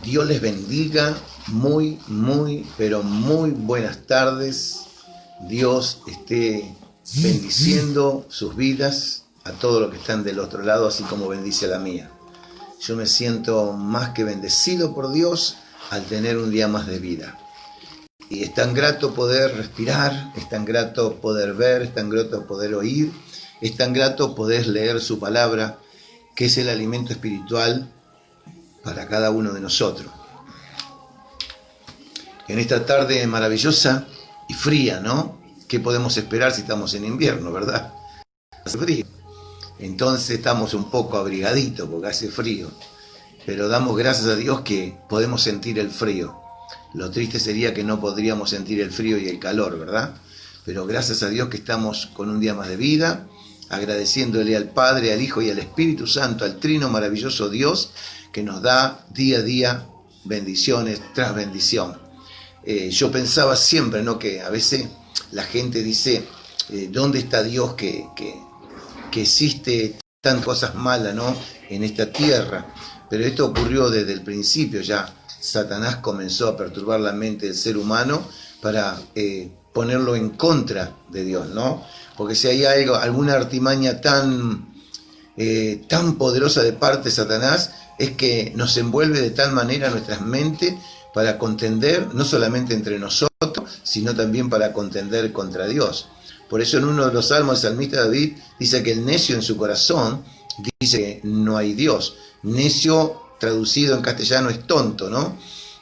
Dios les bendiga, pero muy buenas tardes. Dios esté bendiciendo sus vidas a todos los que están del otro lado, así como bendice a la mía. Yo me siento más que bendecido por Dios al tener un día más de vida. Y es tan grato poder respirar, es tan grato poder ver, es tan grato poder oír, es tan grato poder leer su palabra, que es el alimento espiritual para cada uno de nosotros. En esta tarde maravillosa y fría, ¿no? ¿Qué podemos esperar si estamos en invierno, verdad? Hace frío. Entonces estamos un poco abrigaditos porque hace frío. Pero damos gracias a Dios que podemos sentir el frío. Lo triste sería que no podríamos sentir el frío y el calor, ¿verdad? Pero gracias a Dios que estamos con un día más de vida, agradeciéndole al Padre, al Hijo y al Espíritu Santo, al Trino maravilloso Dios, que nos da día a día bendiciones tras bendición. Yo pensaba siempre, ¿no?, que a veces la gente dice, ¿dónde está Dios que existe tantas cosas malas, ¿no?, en esta tierra? Pero esto ocurrió desde el principio ya. Satanás comenzó a perturbar la mente del ser humano para ponerlo en contra de Dios, ¿no? Porque si hay alguna artimaña tan poderosa de parte de Satanás, es que nos envuelve de tal manera nuestras mentes para contender, no solamente entre nosotros, sino también para contender contra Dios. Por eso en uno de los salmos el salmista David dice que el necio en su corazón dice que no hay Dios. Necio traducido en castellano es tonto, ¿no?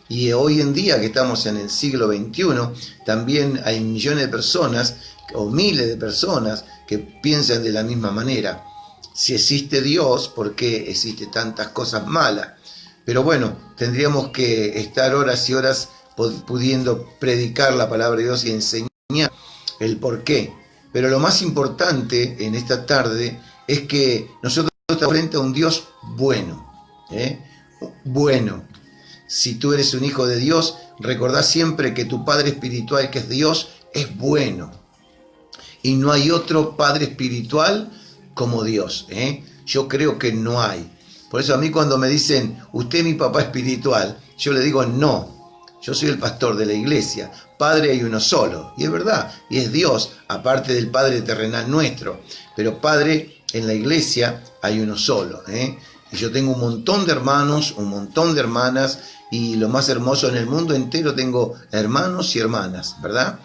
Y hoy en día que estamos en el siglo XXI, también hay millones de personas o miles de personas que piensan de la misma manera. Si existe Dios, ¿por qué existe tantas cosas malas? Pero bueno, tendríamos que estar horas y horas pudiendo predicar la palabra de Dios y enseñar el por qué. Pero lo más importante en esta tarde es que nosotros estamos frente a un Dios bueno, bueno. Si tú eres un hijo de Dios, recordá siempre que tu Padre espiritual, que es Dios, es bueno. Y no hay otro Padre espiritual como Dios. Yo creo que no hay. Por eso a mí cuando me dicen, usted es mi papá espiritual, yo le digo, no. Yo soy el pastor de la iglesia. Padre hay uno solo. Y es verdad. Y es Dios, aparte del Padre terrenal nuestro. Pero Padre en la iglesia hay uno solo. Y yo tengo un montón de hermanos, un montón de hermanas, y lo más hermoso, en el mundo entero tengo hermanos y hermanas, ¿verdad?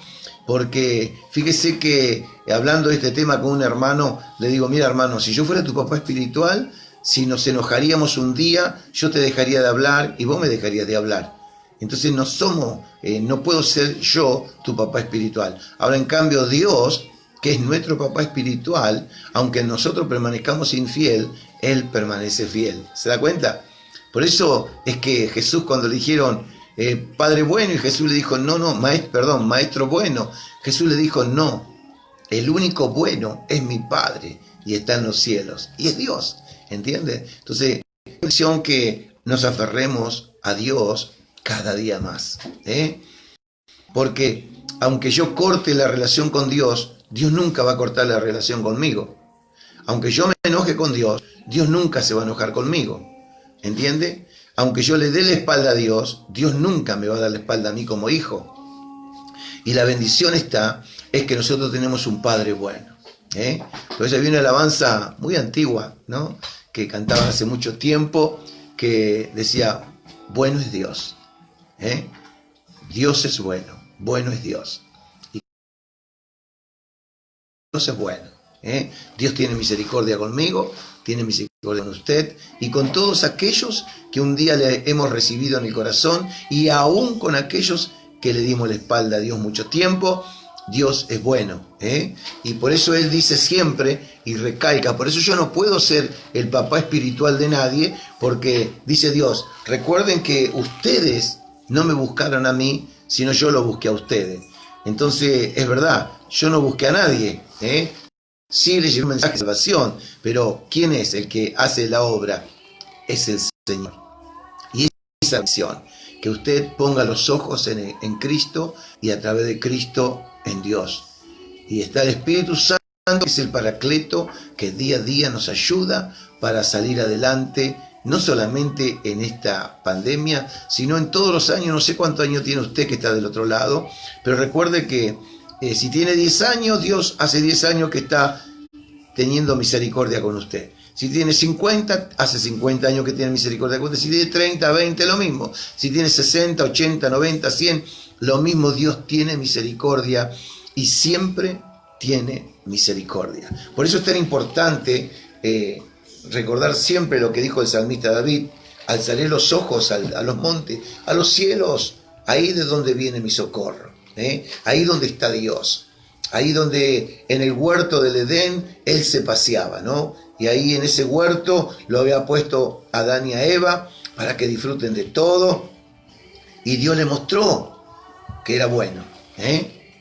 Porque fíjese que hablando de este tema con un hermano, le digo, mira hermano, si yo fuera tu papá espiritual, si nos enojaríamos un día, yo te dejaría de hablar y vos me dejarías de hablar. Entonces no puedo ser yo tu papá espiritual. Ahora en cambio Dios, que es nuestro papá espiritual, aunque nosotros permanezcamos infiel, Él permanece fiel. ¿Se da cuenta? Por eso es que Jesús, cuando le dijeron Padre bueno, y Jesús le dijo, Maestro bueno, Jesús le dijo, no, el único bueno es mi Padre y está en los cielos, y es Dios, ¿entiendes? Entonces, es cuestión que nos aferremos a Dios cada día más, porque aunque yo corte la relación con Dios, Dios nunca va a cortar la relación conmigo. Aunque yo me enoje con Dios, Dios nunca se va a enojar conmigo. ¿Entiende? Aunque yo le dé la espalda a Dios, Dios nunca me va a dar la espalda a mí como hijo. Y la bendición es que nosotros tenemos un Padre bueno. Por eso había una alabanza muy antigua, ¿no?, que cantaban hace mucho tiempo, que decía, bueno es Dios. Dios es bueno es Dios. Y Dios es bueno. Dios tiene misericordia conmigo, tiene misericordia con usted y con todos aquellos que un día le hemos recibido en el corazón, y aún con aquellos que le dimos la espalda a Dios mucho tiempo. Dios es bueno, y por eso Él dice siempre y recalca, por eso yo no puedo ser el papá espiritual de nadie, porque dice Dios, recuerden que ustedes no me buscaron a mí, sino yo lo busqué a ustedes. Entonces es verdad, yo no busqué a nadie, sí le llevé un mensaje de salvación, pero ¿quién es el que hace la obra? Es el Señor. Y esa misión, que usted ponga los ojos en Cristo y a través de Cristo en Dios. Y está el Espíritu Santo, que es el Paracleto, que día a día nos ayuda para salir adelante no solamente en esta pandemia, sino en todos los años. No sé cuántos años tiene usted que está del otro lado, pero recuerde que si tiene 10 años, Dios hace 10 años que está teniendo misericordia con usted. Si tiene 50, hace 50 años que tiene misericordia con usted. Si tiene 30, 20, lo mismo. Si tiene 60, 80, 90, 100, lo mismo. Dios tiene misericordia y siempre tiene misericordia. Por eso es tan importante recordar siempre lo que dijo el salmista David: alzaré los ojos a los montes, a los cielos, ahí de donde viene mi socorro, ahí donde está Dios, ahí donde en el huerto del Edén Él se paseaba, ¿no? Y ahí en ese huerto lo había puesto a Adán y a Eva para que disfruten de todo, y Dios le mostró que era bueno,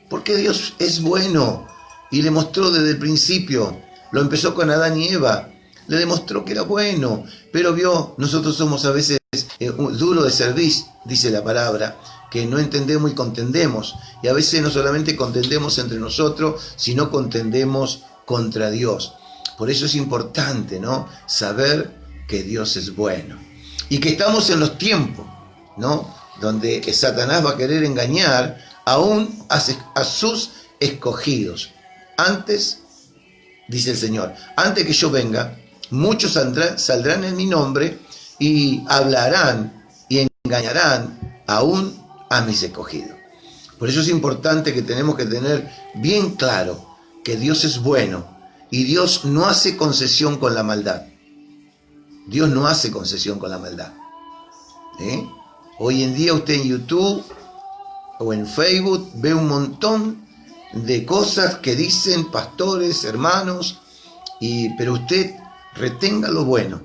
porque Dios es bueno, y le mostró desde el principio. Lo empezó con Adán y Eva, le demostró que era bueno, pero vio, nosotros somos a veces duros de cerviz, dice la palabra, que no entendemos y contendemos, y a veces no solamente contendemos entre nosotros, sino contendemos contra Dios. Por eso es importante, ¿no?, saber que Dios es bueno, y que estamos en los tiempos, ¿no?, donde Satanás va a querer engañar aún a sus escogidos. Antes, dice el Señor, antes que yo venga, muchos saldrán en mi nombre y hablarán y engañarán aún a mis escogidos. Por eso es importante que tenemos que tener bien claro que Dios es bueno y Dios no hace concesión con la maldad. Dios no hace concesión con la maldad. Hoy en día usted en YouTube o en Facebook ve un montón de cosas que dicen pastores, hermanos, pero usted retenga lo bueno,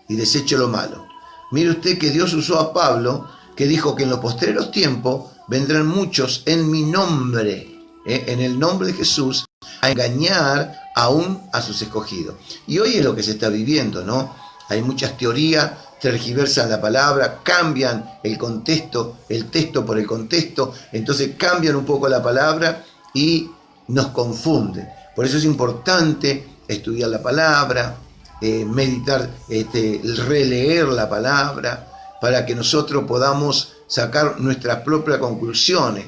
y deseche lo malo. Mire usted que Dios usó a Pablo, que dijo que en los postreros tiempos vendrán muchos en mi nombre, en el nombre de Jesús, a engañar aún a sus escogidos. Y hoy es lo que se está viviendo, ¿no? Hay muchas teorías, tergiversan la palabra, cambian el contexto, el texto por el contexto, entonces cambian un poco la palabra y nos confunden. Por eso es importante estudiar la palabra, meditar, releer la palabra, para que nosotros podamos sacar nuestras propias conclusiones.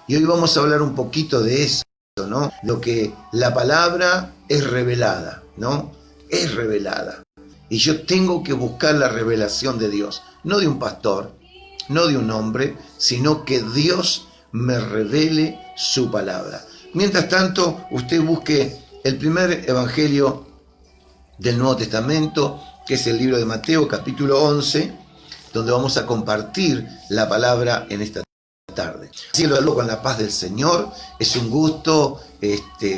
Y hoy vamos a hablar un poquito de eso, ¿no? Lo que la palabra es revelada, ¿no? Es revelada. Y yo tengo que buscar la revelación de Dios, no de un pastor, no de un hombre, sino que Dios me revele su palabra. Mientras tanto, usted busque el primer evangelio del Nuevo Testamento, que es el libro de Mateo, capítulo 11, donde vamos a compartir la palabra en esta tarde. Así que lo hablo con la paz del Señor. Es un gusto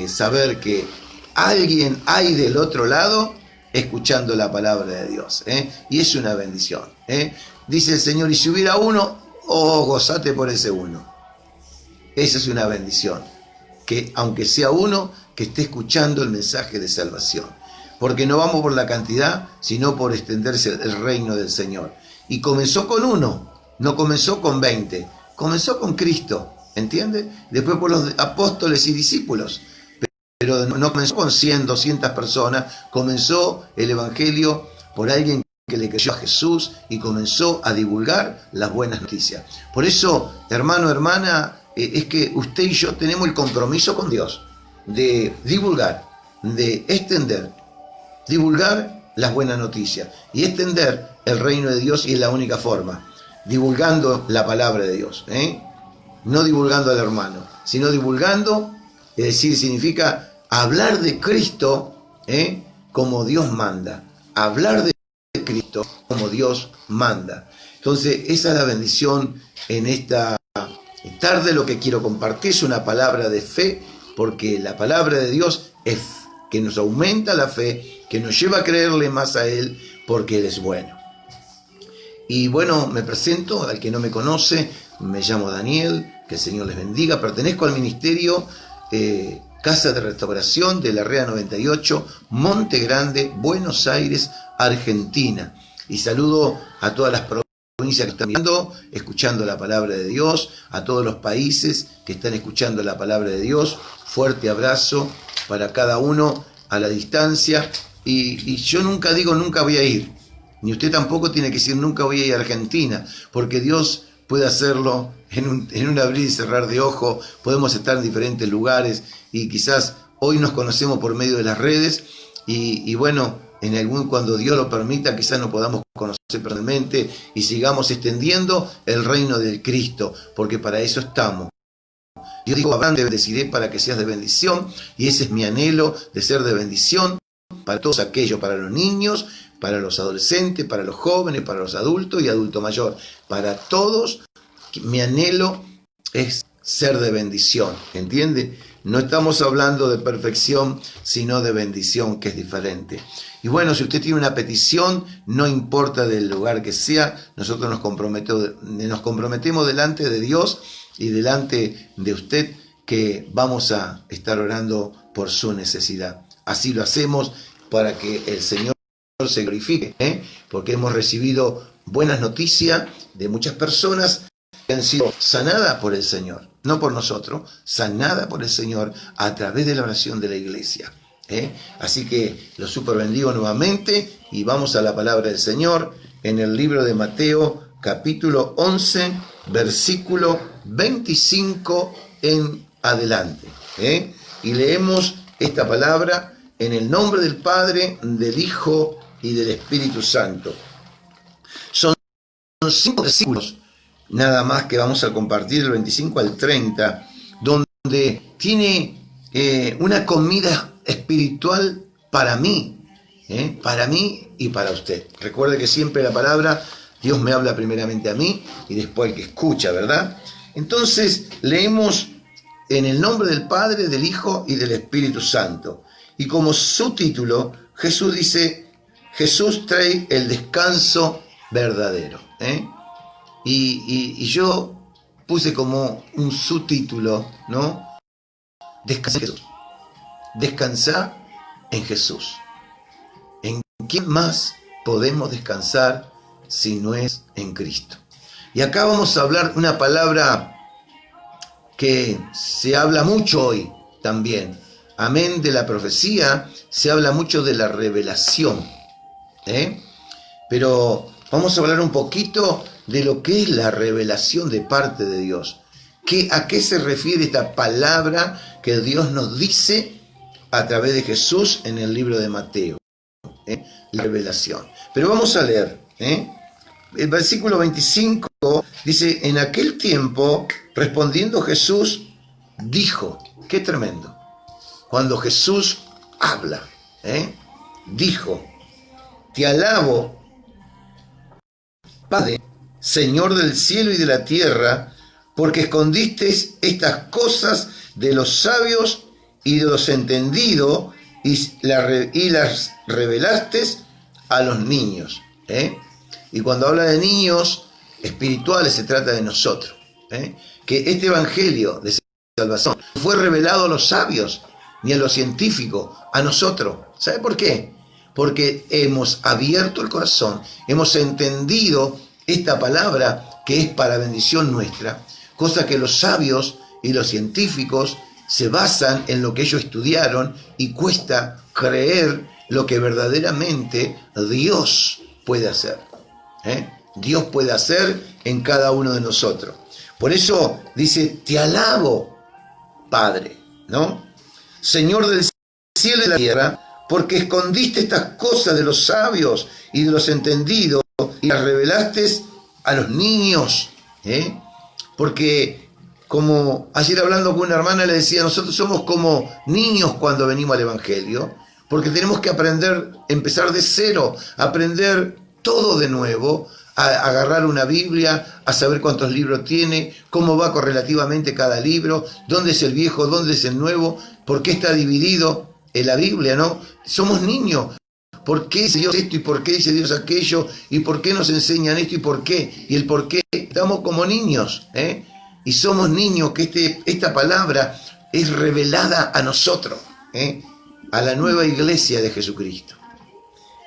saber que alguien hay del otro lado escuchando la palabra de Dios, y es una bendición. Dice el Señor: y si hubiera uno, gozate por ese uno. Esa es una bendición, que aunque sea uno, que esté escuchando el mensaje de salvación, porque no vamos por la cantidad, sino por extenderse el reino del Señor. Y comenzó con uno, no comenzó con 20, comenzó con Cristo, ¿entiende? Después por los apóstoles y discípulos, pero no comenzó con 100, 200 personas, comenzó el evangelio por alguien que le creyó a Jesús y comenzó a divulgar las buenas noticias. Por eso, hermano, hermana, es que usted y yo tenemos el compromiso con Dios de divulgar, de extender, divulgar las buenas noticias y extender el reino de Dios, y es la única forma, divulgando la palabra de Dios, no divulgando al hermano, sino divulgando, es decir, significa hablar de Cristo como Dios manda, hablar de Cristo como Dios manda. Entonces, esa es la bendición en esta tarde. Lo que quiero compartir es una palabra de fe, porque la palabra de Dios es que nos aumenta la fe, que nos lleva a creerle más a Él, porque Él es bueno. Y bueno, me presento, al que no me conoce, me llamo Daniel, que el Señor les bendiga. Pertenezco al ministerio Casa de Restauración de la REA 98, Monte Grande, Buenos Aires, Argentina. Y saludo a todas las provincias que están mirando, escuchando la palabra de Dios, a todos los países que están escuchando la palabra de Dios. Fuerte abrazo para cada uno a la distancia. Y yo nunca digo nunca voy a ir, Ni usted tampoco tiene que decir nunca voy a ir a Argentina, porque Dios puede hacerlo en un abrir y cerrar de ojo. Podemos estar en diferentes lugares y quizás hoy nos conocemos por medio de las redes y bueno, cuando Dios lo permita, quizás nos podamos conocer personalmente y sigamos extendiendo el reino del Cristo, porque para eso estamos. Dios dijo: Abraham, te bendeciré para que seas de bendición, y ese es mi anhelo, de ser de bendición para todos aquellos, para los niños, para los adolescentes, para los jóvenes, para los adultos y adulto mayor. Para todos, mi anhelo es ser de bendición, ¿entiende? No estamos hablando de perfección, sino de bendición, que es diferente. Y bueno, si usted tiene una petición, no importa del lugar que sea, nosotros nos comprometemos delante de Dios y delante de usted que vamos a estar orando por su necesidad. Así lo hacemos para que el Señor se glorifique, porque hemos recibido buenas noticias de muchas personas que han sido sanadas por el Señor, no por nosotros, sanadas por el Señor a través de la oración de la iglesia. Así que los super bendigo nuevamente y vamos a la palabra del Señor en el libro de Mateo, capítulo 11, versículo 25 en adelante. Y leemos esta palabra en el nombre del Padre, del Hijo y del Espíritu Santo. Son 5 versículos nada más que vamos a compartir, del 25 al 30, donde tiene una comida espiritual para mí y para usted. Recuerde que siempre la palabra, Dios me habla primeramente a mí y después al que escucha, ¿verdad? Entonces leemos en el nombre del Padre, del Hijo y del Espíritu Santo. Y como subtítulo, Jesús dice: Jesús trae el descanso verdadero. Y yo puse como un subtítulo, ¿no? Descansa en Jesús. Descansar en Jesús. ¿En quién más podemos descansar si no es en Cristo? Y acá vamos a hablar una palabra que se habla mucho hoy también. Amén de la profecía, se habla mucho de la revelación. Pero vamos a hablar un poquito de lo que es la revelación de parte de Dios. ¿A qué se refiere esta palabra que Dios nos dice a través de Jesús en el libro de Mateo? La revelación. Pero vamos a leer. El versículo 25 dice: en aquel tiempo, respondiendo Jesús, dijo. Qué tremendo. Cuando Jesús habla, dijo: te alabo, Padre, Señor del cielo y de la tierra, porque escondiste estas cosas de los sabios y de los entendidos y las revelaste a los niños. Y cuando habla de niños espirituales, se trata de nosotros. Que este evangelio de salvación fue revelado a los sabios ni a los científicos, a nosotros. ¿Sabe por qué? Porque hemos abierto el corazón, hemos entendido esta palabra que es para bendición nuestra, cosa que los sabios y los científicos se basan en lo que ellos estudiaron y cuesta creer lo que verdaderamente Dios puede hacer. Dios puede hacer en cada uno de nosotros. Por eso dice: te alabo, Padre, ¿no? Señor del cielo y de la tierra, porque escondiste estas cosas de los sabios y de los entendidos y las revelaste a los niños. Porque, como ayer hablando con una hermana le decía, nosotros somos como niños cuando venimos al Evangelio, porque tenemos que aprender, empezar de cero, aprender todo de nuevo, a agarrar una Biblia, a saber cuántos libros tiene, cómo va correlativamente cada libro, dónde es el viejo, dónde es el nuevo, por qué está dividido en la Biblia, ¿no? Somos niños. ¿Por qué dice Dios esto y por qué dice Dios aquello? ¿Y por qué nos enseñan esto y por qué? Y el por qué. Estamos como niños, y somos niños que esta palabra es revelada a nosotros, a la nueva iglesia de Jesucristo.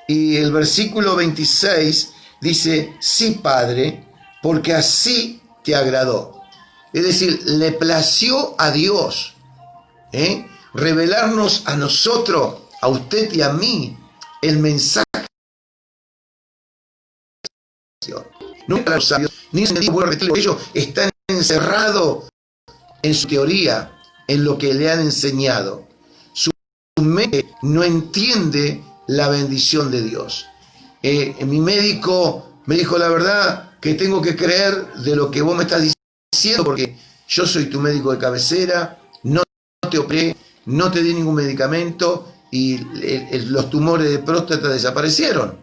Y el versículo 26 dice: sí, Padre, porque así te agradó. Es decir, le plació a Dios revelarnos a nosotros, a usted y a mí, el mensaje Nunca los sabios, ni ellos están encerrados en su teoría, en lo que le han enseñado. Su mente no entiende la bendición de Dios. Mi médico me dijo la verdad que tengo que creer de lo que vos me estás diciendo porque yo soy tu médico de cabecera, no te operé, no te di ningún medicamento y los tumores de próstata desaparecieron.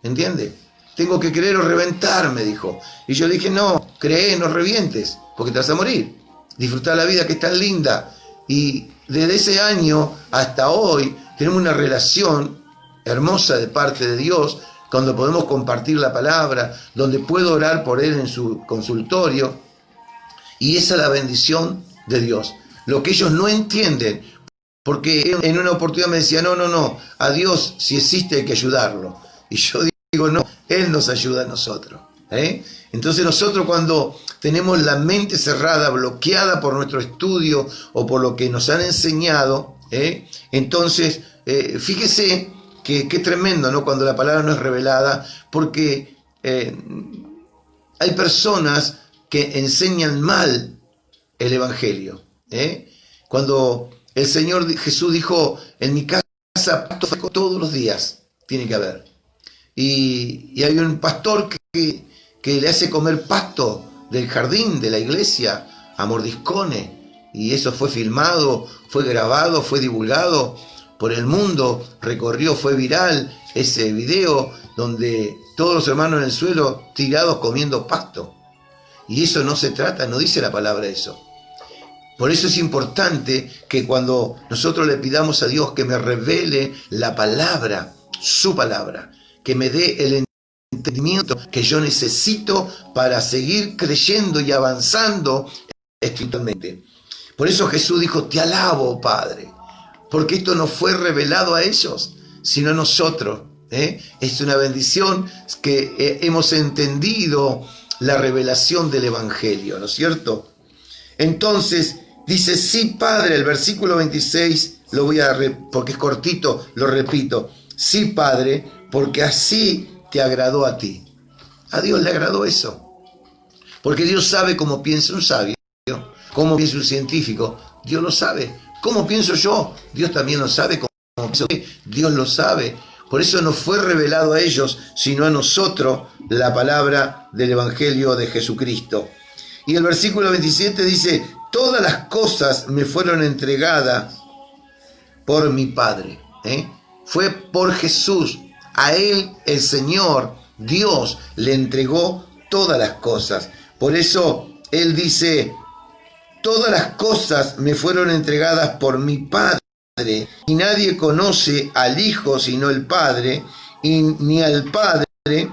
¿Entiendes? Tengo que creer o reventar, me dijo. Y yo le dije, no, cree, no revientes, porque te vas a morir. Disfrutar la vida que es tan linda. Y desde ese año hasta hoy tenemos una relación hermosa de parte de Dios, cuando podemos compartir la palabra, donde puedo orar por Él en su consultorio. Y esa es la bendición de Dios. Lo que ellos no entienden, porque en una oportunidad me decía, no, a Dios si existe hay que ayudarlo. Y yo digo, no, Él nos ayuda a nosotros. Entonces nosotros cuando tenemos la mente cerrada, bloqueada por nuestro estudio o por lo que nos han enseñado, entonces fíjese que tremendo, ¿no? Cuando la palabra no es revelada, porque hay personas que enseñan mal el Evangelio. Cuando el Señor Jesús dijo, en mi casa pacto todos los días tiene que haber. Y hay un pastor que le hace comer pasto del jardín de la iglesia a mordiscones, y eso fue filmado, fue grabado, fue divulgado por el mundo, recorrió, fue viral ese video donde todos los hermanos en el suelo tirados comiendo pasto. Y eso no se trata, no dice la palabra eso. Por eso es importante que cuando nosotros le pidamos a Dios que me revele la palabra, su palabra, que me dé el entendimiento que yo necesito para seguir creyendo y avanzando espiritualmente. Por eso Jesús dijo, te alabo, Padre, porque esto no fue revelado a ellos, sino a nosotros. Es una bendición que hemos entendido la revelación del Evangelio, ¿no es cierto? Entonces, dice, sí, Padre, el versículo 26, porque es cortito, lo repito, sí, Padre, porque así te agradó a ti. A Dios le agradó eso. Porque Dios sabe cómo piensa un sabio, cómo piensa un científico. Dios lo sabe. ¿Cómo pienso yo? Dios también lo sabe. ¿Cómo pienso yo? Dios lo sabe. Por eso no fue revelado a ellos, sino a nosotros, la palabra del Evangelio de Jesucristo. Y el versículo 27 dice, todas las cosas me fueron entregadas por mi Padre. Fue por Jesús. A Él, el Señor, Dios, le entregó todas las cosas. Por eso Él dice, todas las cosas me fueron entregadas por mi Padre, y nadie conoce al Hijo sino el Padre, y ni al Padre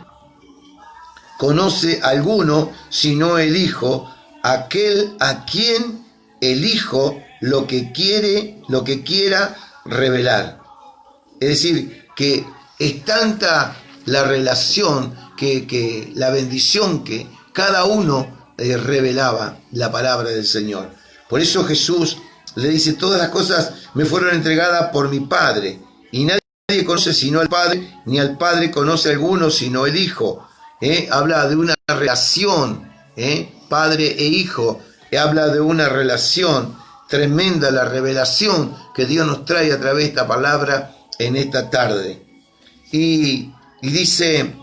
conoce alguno sino el Hijo, aquel a quien el Hijo lo que quiera revelar. Es decir, que es tanta la relación, que la bendición que cada uno revelaba la palabra del Señor. Por eso Jesús le dice, todas las cosas me fueron entregadas por mi Padre, y nadie conoce sino al Padre, ni al Padre conoce alguno sino el Hijo. Habla de una relación, Padre e Hijo, habla de una relación tremenda, la revelación que Dios nos trae a través de esta palabra en esta tarde. Y dice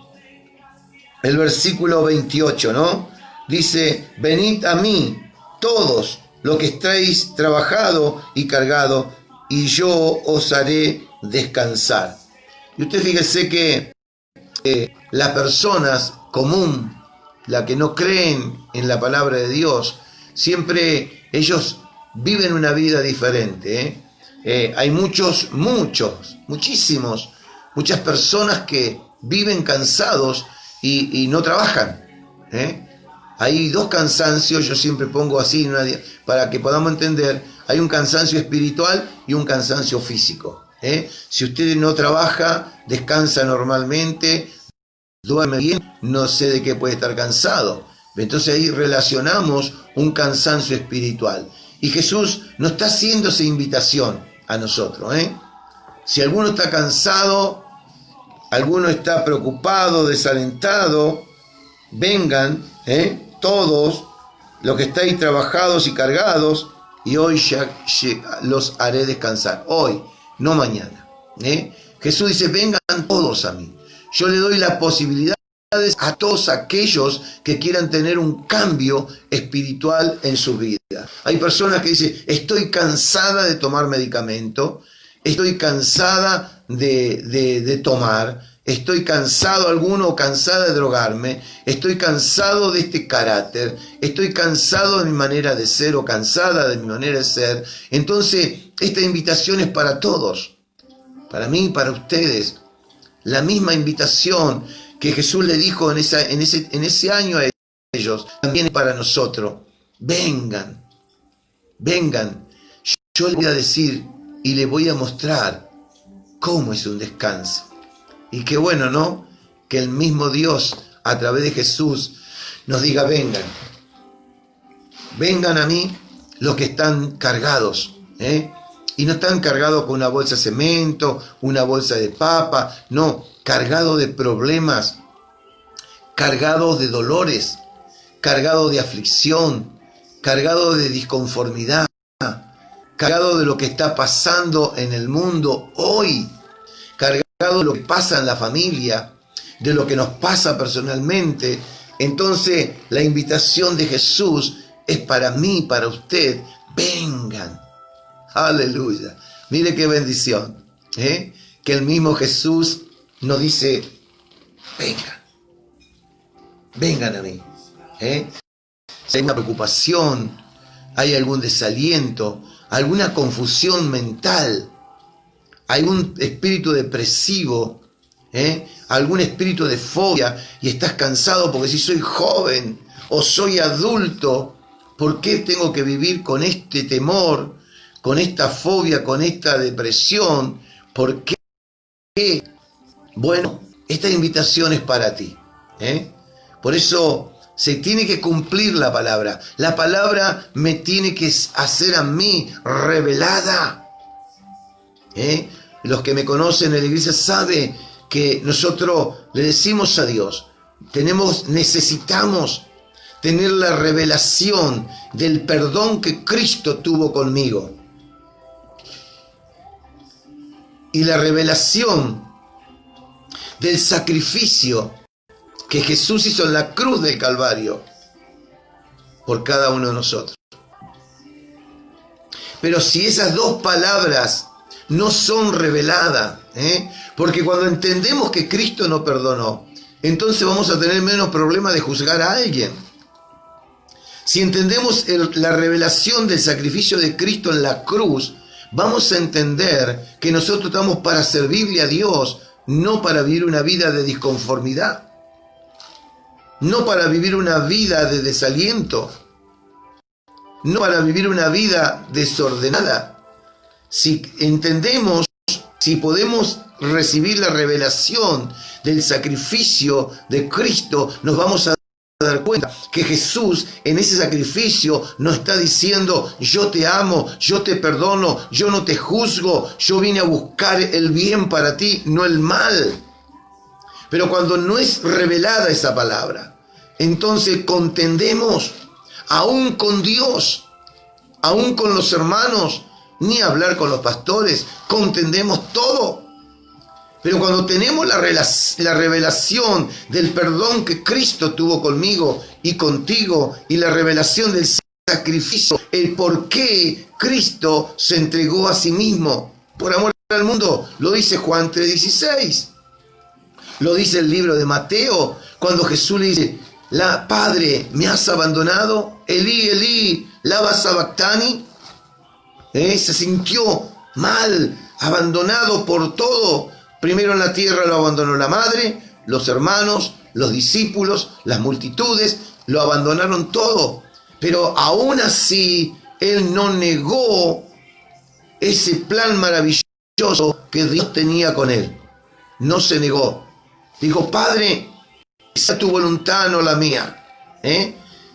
el versículo 28, ¿no? Dice, venid a mí todos los que estáis trabajado y cargado, y yo os haré descansar. Y usted fíjese que las personas común, las que no creen en la palabra de Dios, siempre ellos viven una vida diferente. Hay muchas personas que viven cansados y no trabajan. Hay dos cansancios, yo siempre pongo así, para que podamos entender, hay un cansancio espiritual y un cansancio físico. Si usted no trabaja, descansa normalmente, duerme bien, no sé de qué puede estar cansado. Entonces ahí relacionamos un cansancio espiritual. Y Jesús nos está haciendo esa invitación a nosotros. Si alguno está cansado, alguno está preocupado, desalentado, vengan todos los que estáis trabajados y cargados, y hoy ya los haré descansar. Hoy, no mañana. Jesús dice, vengan todos a mí. Yo le doy la posibilidad a todos aquellos que quieran tener un cambio espiritual en su vida. Hay personas que dicen, estoy cansada de tomar medicamento, estoy cansada de tomar, estoy cansado alguno, cansada de drogarme, estoy cansado de este carácter, estoy cansado de mi manera de ser o cansada de mi manera de ser. Entonces, esta invitación es para todos, para mí y para ustedes. La misma invitación que Jesús le dijo en ese año a ellos, también es para nosotros. Vengan, vengan. Yo les voy a decir y les voy a mostrar cómo es un descanso. Y qué bueno, ¿no? Que el mismo Dios, a través de Jesús, nos diga, vengan. Vengan a mí los que están cargados, y no están cargados con una bolsa de cemento, una bolsa de papa, no, cargados de problemas, cargados de dolores, cargados de aflicción, cargados de disconformidad, cargados de lo que está pasando en el mundo hoy, cargados de lo que pasa en la familia, de lo que nos pasa personalmente. Entonces la invitación de Jesús es para mí, para usted, vengan. Aleluya. Mire qué bendición, que el mismo Jesús nos dice, vengan a mí. Si hay una preocupación, hay algún desaliento, alguna confusión mental, algún espíritu depresivo, algún espíritu de fobia, y estás cansado porque si soy joven o soy adulto, ¿por qué tengo que vivir con este temor, con esta fobia, con esta depresión? ¿Por qué? Bueno, esta invitación es para ti. Por eso se tiene que cumplir la palabra. La palabra me tiene que hacer a mí revelada. Los que me conocen en la iglesia saben que nosotros le decimos a Dios, necesitamos tener la revelación del perdón que Cristo tuvo conmigo. Y la revelación del sacrificio que Jesús hizo en la cruz del Calvario por cada uno de nosotros. Pero si esas dos palabras no son reveladas, porque cuando entendemos que Cristo nos perdonó, entonces vamos a tener menos problema de juzgar a alguien. Si entendemos la revelación del sacrificio de Cristo en la cruz, vamos a entender que nosotros estamos para servirle a Dios, no para vivir una vida de disconformidad, no para vivir una vida de desaliento, no para vivir una vida desordenada. Si entendemos, si podemos recibir la revelación del sacrificio de Cristo, nos vamos a dar cuenta que Jesús en ese sacrificio nos está diciendo, yo te amo, yo te perdono, yo no te juzgo, yo vine a buscar el bien para ti, no el mal. Pero cuando no es revelada esa palabra, entonces contendemos aún con Dios, aún con los hermanos, ni hablar con los pastores, contendemos todo. Pero cuando tenemos la revelación del perdón que Cristo tuvo conmigo y contigo, y la revelación del sacrificio, el por qué Cristo se entregó a sí mismo por amor al mundo, lo dice Juan 3:16, lo dice el libro de Mateo, cuando Jesús le dice, Padre, ¿me has abandonado? Elí, Elí, lama sabactani. Se sintió mal, abandonado por todo. Primero en la tierra lo abandonó la madre, los hermanos, los discípulos, las multitudes, lo abandonaron todo. Pero aún así, él no negó ese plan maravilloso que Dios tenía con él. No se negó. Dijo, Padre, sea tu voluntad, no la mía.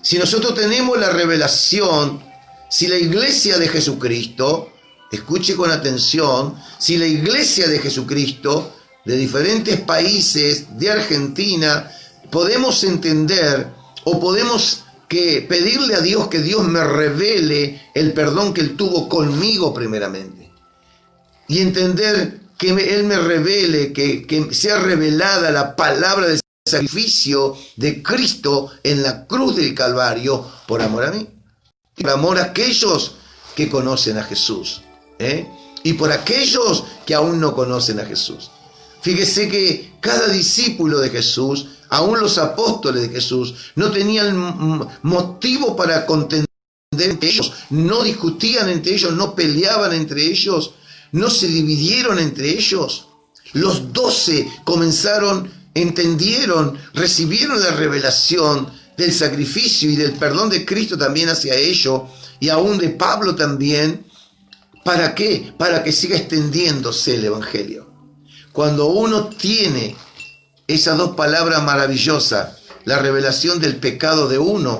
Si nosotros tenemos la revelación, si la iglesia de Jesucristo, escuche con atención, si la iglesia de Jesucristo, de diferentes países, de Argentina, podemos entender o podemos pedirle a Dios que Dios me revele el perdón que Él tuvo conmigo primeramente. Y entender que Él me revele, que sea revelada la palabra del sacrificio de Cristo en la cruz del Calvario por amor a mí. Por amor a aquellos que conocen a Jesús. Y por aquellos que aún no conocen a Jesús. Fíjese que cada discípulo de Jesús, aún los apóstoles de Jesús, no tenían motivo para contender entre ellos, no discutían entre ellos, no peleaban entre ellos, no se dividieron entre ellos. Los 12 comenzaron, entendieron, recibieron la revelación del sacrificio y del perdón de Cristo también hacia ellos, y aún de Pablo también. ¿Para qué? Para que siga extendiéndose el Evangelio. Cuando uno tiene esas dos palabras maravillosas, la revelación del pecado de uno,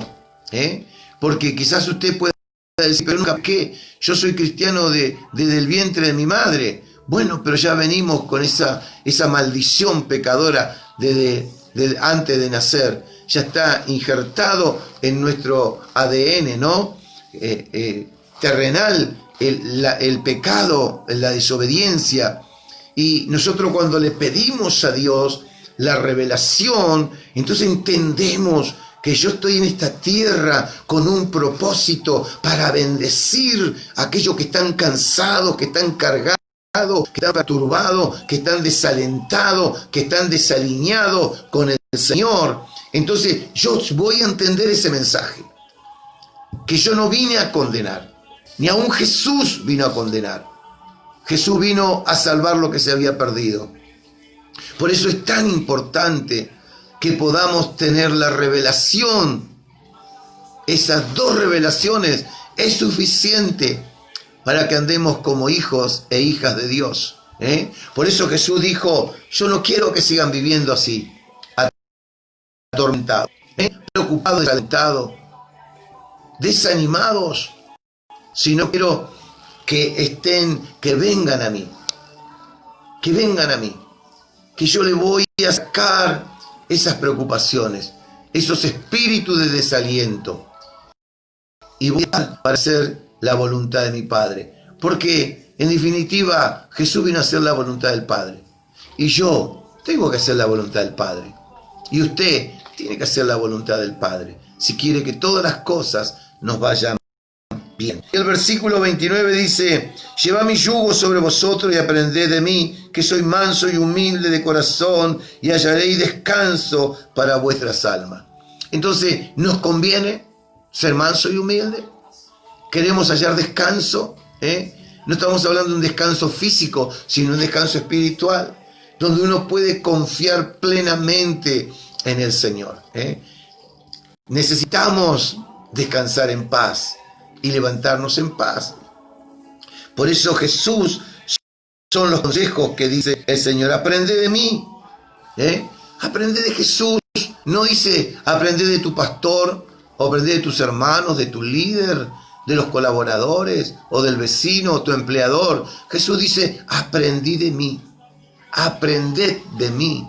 porque quizás usted pueda decir, pero nunca, ¿qué? Yo soy cristiano desde el vientre de mi madre. Bueno, pero ya venimos con esa maldición pecadora desde antes de nacer. Ya está injertado en nuestro ADN, ¿no? Terrenal, el pecado, la desobediencia. Y nosotros cuando le pedimos a Dios la revelación, entonces entendemos que yo estoy en esta tierra con un propósito para bendecir a aquellos que están cansados, que están cargados, que están perturbados, que están desalentados, que están desalineados con el Señor. Entonces yo voy a entender ese mensaje, que yo no vine a condenar, ni aún Jesús vino a condenar. Jesús vino a salvar lo que se había perdido. Por eso es tan importante que podamos tener la revelación. Esas dos revelaciones es suficiente para que andemos como hijos e hijas de Dios. Por eso Jesús dijo, yo no quiero que sigan viviendo así, atormentados, preocupados, desalentados, desanimados, sino quiero que vengan a mí, que yo le voy a sacar esas preocupaciones, esos espíritus de desaliento, y voy a hacer la voluntad de mi Padre, porque en definitiva Jesús vino a hacer la voluntad del Padre, y yo tengo que hacer la voluntad del Padre, y usted tiene que hacer la voluntad del Padre, si quiere que todas las cosas nos vayan bien. El versículo 29 dice, llevad mi yugo sobre vosotros y aprended de mí, que soy manso y humilde de corazón, y hallaréis descanso para vuestras almas. Entonces, ¿nos conviene ser manso y humilde? ¿Queremos hallar descanso? No estamos hablando de un descanso físico, sino un descanso espiritual, donde uno puede confiar plenamente en el Señor. Necesitamos descansar en paz y levantarnos en paz. Por eso Jesús son los consejos que dice el Señor. Aprende de mí, aprende de Jesús. No dice aprende de tu pastor, o aprende de tus hermanos, de tu líder, de los colaboradores, o del vecino, o tu empleador. Jesús dice, aprendí de mí, aprended de mí,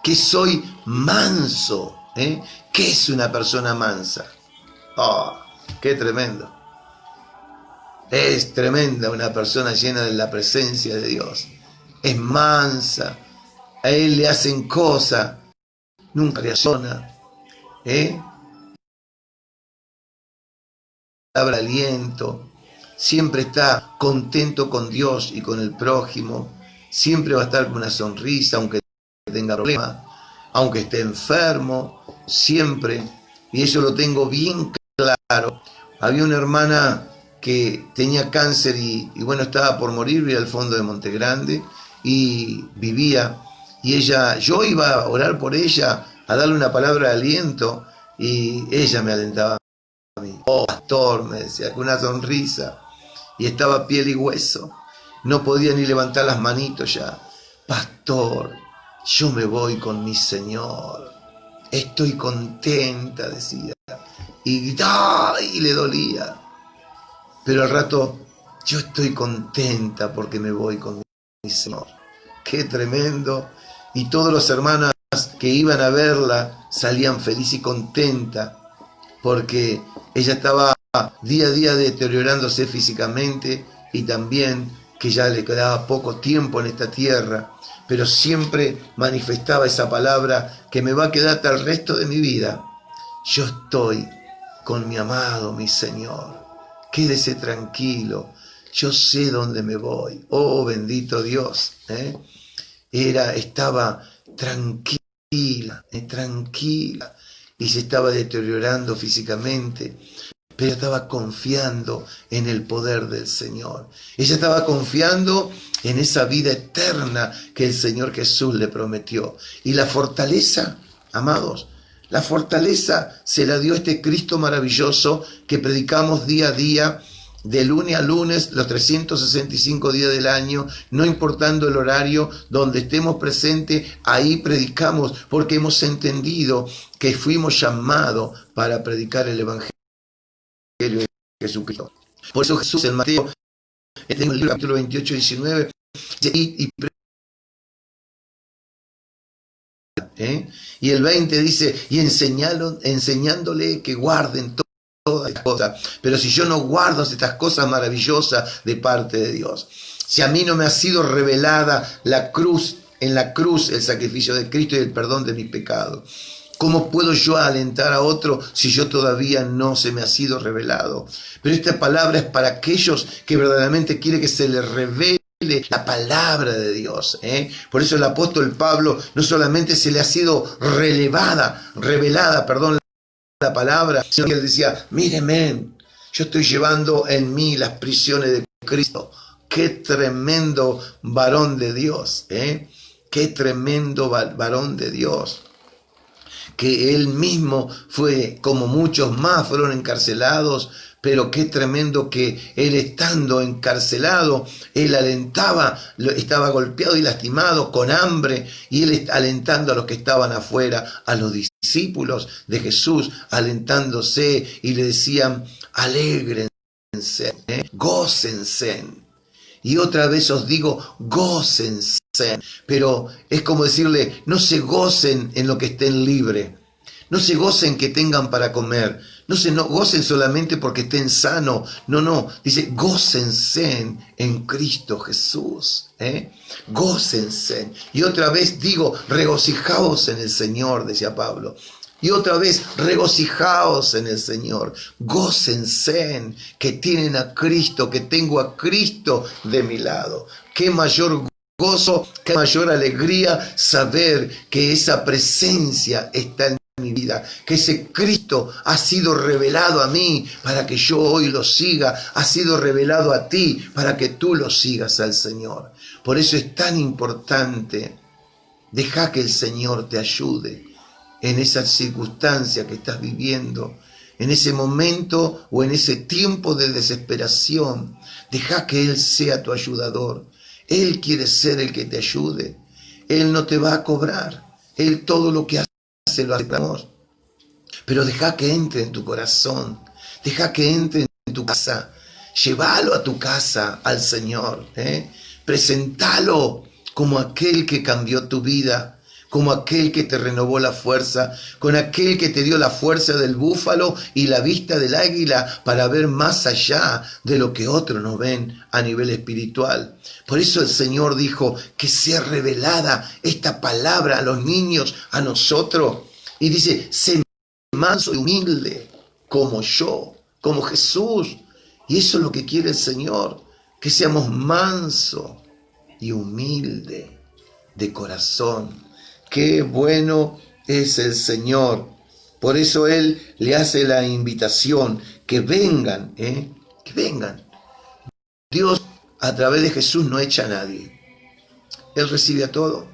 que soy manso. ¿Qué es una persona mansa? Oh, qué tremendo. Es tremenda una persona llena de la presencia de Dios. Es mansa. A él le hacen cosas. Nunca reacciona. Habla aliento. Siempre está contento con Dios y con el prójimo. Siempre va a estar con una sonrisa, aunque tenga problemas, aunque esté enfermo. Siempre. Y eso lo tengo bien claro. Había una hermana que tenía cáncer y bueno, estaba por morir, vivía al fondo de Monte Grande y vivía, y yo iba a orar por ella, a darle una palabra de aliento, y ella me alentaba a mí. Oh, pastor, me decía, con una sonrisa, y estaba piel y hueso, no podía ni levantar las manitos ya. Pastor, yo me voy con mi Señor, estoy contenta, decía, y le dolía. Pero al rato, yo estoy contenta porque me voy con mi Señor. ¡Qué tremendo! Y todos los hermanos que iban a verla salían feliz y contenta, porque ella estaba día a día deteriorándose físicamente y también que ya le quedaba poco tiempo en esta tierra, pero siempre manifestaba esa palabra que me va a quedar hasta el resto de mi vida. Yo estoy con mi amado, mi Señor. Quédese tranquilo, yo sé dónde me voy. Oh, bendito Dios. Estaba tranquila, tranquila, y se estaba deteriorando físicamente, pero estaba confiando en el poder del Señor. Ella estaba confiando en esa vida eterna que el Señor Jesús le prometió. Y la fortaleza, amados, la fortaleza se la dio este Cristo maravilloso que predicamos día a día, de lunes a lunes, los 365 días del año, no importando el horario donde estemos presentes, ahí predicamos, porque hemos entendido que fuimos llamados para predicar el Evangelio de Jesucristo. Por eso Jesús en Mateo, en el libro capítulo 28, 19, y el 20 dice, y enseñándole que guarden todas las cosas. Pero si yo no guardo estas cosas maravillosas de parte de Dios, si a mí no me ha sido revelada en la cruz el sacrificio de Cristo y el perdón de mis pecados, ¿cómo puedo yo alentar a otro si yo todavía no se me ha sido revelado? Pero esta palabra es para aquellos que verdaderamente quieren que se les revele la palabra de Dios. Por eso el apóstol Pablo no solamente se le ha sido revelada, la palabra, sino que él decía, míreme, yo estoy llevando en mí las prisiones de Cristo. Qué tremendo varón de Dios, qué tremendo varón de Dios, que él mismo fue, como muchos más fueron encarcelados, pero qué tremendo que él estando encarcelado, él alentaba, estaba golpeado y lastimado, con hambre, y él alentando a los que estaban afuera, a los discípulos de Jesús, alentándose, y le decían, alégrense, gócense. Y otra vez os digo, gócense, pero es como decirle, no se gocen en lo que estén libres, no se gocen que tengan para comer, no gocen solamente porque estén sanos, no, dice, gócense en Cristo Jesús, gócense. Y otra vez digo, regocijaos en el Señor, decía Pablo. Y otra vez, regocijaos en el Señor, gócense que tienen a Cristo, que tengo a Cristo de mi lado. Qué mayor gozo, qué mayor alegría saber que esa presencia está en mi vida, que ese Cristo ha sido revelado a mí para que yo hoy lo siga, ha sido revelado a ti para que tú lo sigas al Señor. Por eso es tan importante, deja que el Señor te ayude en esa circunstancia que estás viviendo, en ese momento o en ese tiempo de desesperación. Deja que Él sea tu ayudador. Él quiere ser el que te ayude. Él no te va a cobrar. Él todo lo que hace lo hace por amor. Pero deja que entre en tu corazón. Deja que entre en tu casa. Llévalo a tu casa al Señor. Presentalo como aquel que cambió tu vida, como aquel que te renovó la fuerza, con aquel que te dio la fuerza del búfalo y la vista del águila para ver más allá de lo que otros no ven a nivel espiritual. Por eso el Señor dijo que sea revelada esta palabra a los niños, a nosotros. Y dice, sé manso y humilde como yo, como Jesús. Y eso es lo que quiere el Señor, que seamos manso y humilde de corazón. Qué bueno es el Señor. Por eso Él le hace la invitación, que vengan, que vengan. Dios a través de Jesús no echa a nadie. Él recibe a todo.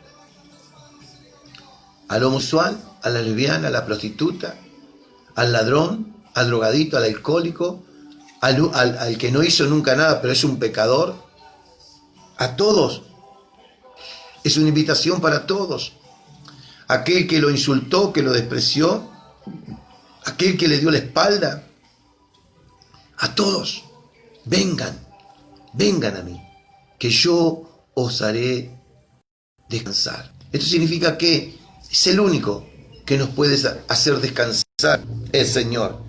Al homosexual, a la lesbiana, a la prostituta, al ladrón, al drogadito, al alcohólico, al que no hizo nunca nada, pero es un pecador. A todos. Es una invitación para todos. Aquel que lo insultó, que lo despreció, aquel que le dio la espalda, a todos, vengan a mí, que yo os haré descansar. Esto significa que Es el único que nos puede hacer descansar, el Señor.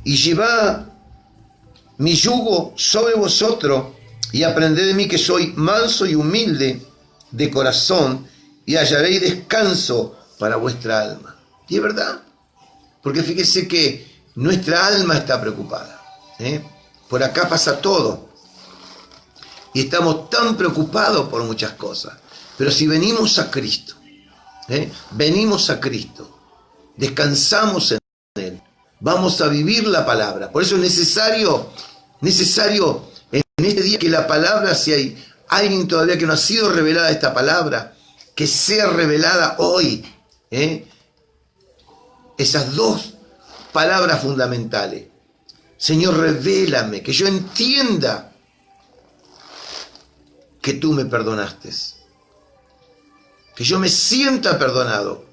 Y llevad mi yugo sobre vosotros y aprended de mí, que soy manso y humilde de corazón, y hallaréis descanso para vuestra alma. Y es verdad, porque fíjese que nuestra alma está preocupada. Por acá pasa todo. Y estamos tan preocupados por muchas cosas. Pero si venimos a Cristo, venimos a Cristo, descansamos en Él, vamos a vivir la palabra. Por eso es necesario en este día que la palabra, si hay alguien todavía que no ha sido revelada esta palabra, que sea revelada hoy. Esas dos palabras fundamentales. Señor, revélame, que yo entienda que tú me perdonaste, que yo me sienta perdonado,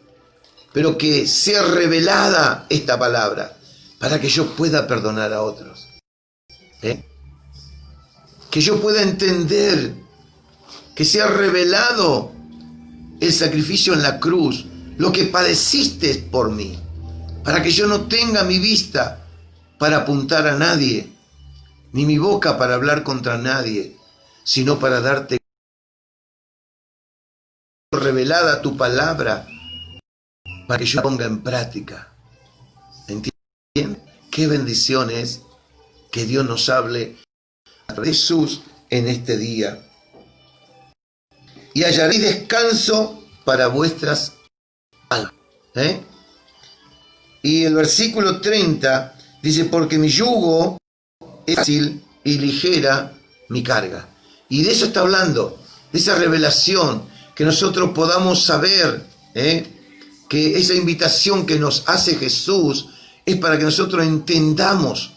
pero que sea revelada esta palabra para que yo pueda perdonar a otros. Que yo pueda entender, que sea revelado el sacrificio en la cruz, lo que padeciste por mí, para que yo no tenga mi vista para apuntar a nadie, ni mi boca para hablar contra nadie, sino para darte revelada tu palabra, para que yo la ponga en práctica. ¿Entienden? Qué bendición es que Dios nos hable a través de Jesús en este día. Y hallaréis descanso para vuestras almas. Y el versículo 30 dice, porque mi yugo es fácil y ligera mi carga. Y de eso está hablando, de esa revelación, que nosotros podamos saber, que esa invitación que nos hace Jesús es para que nosotros entendamos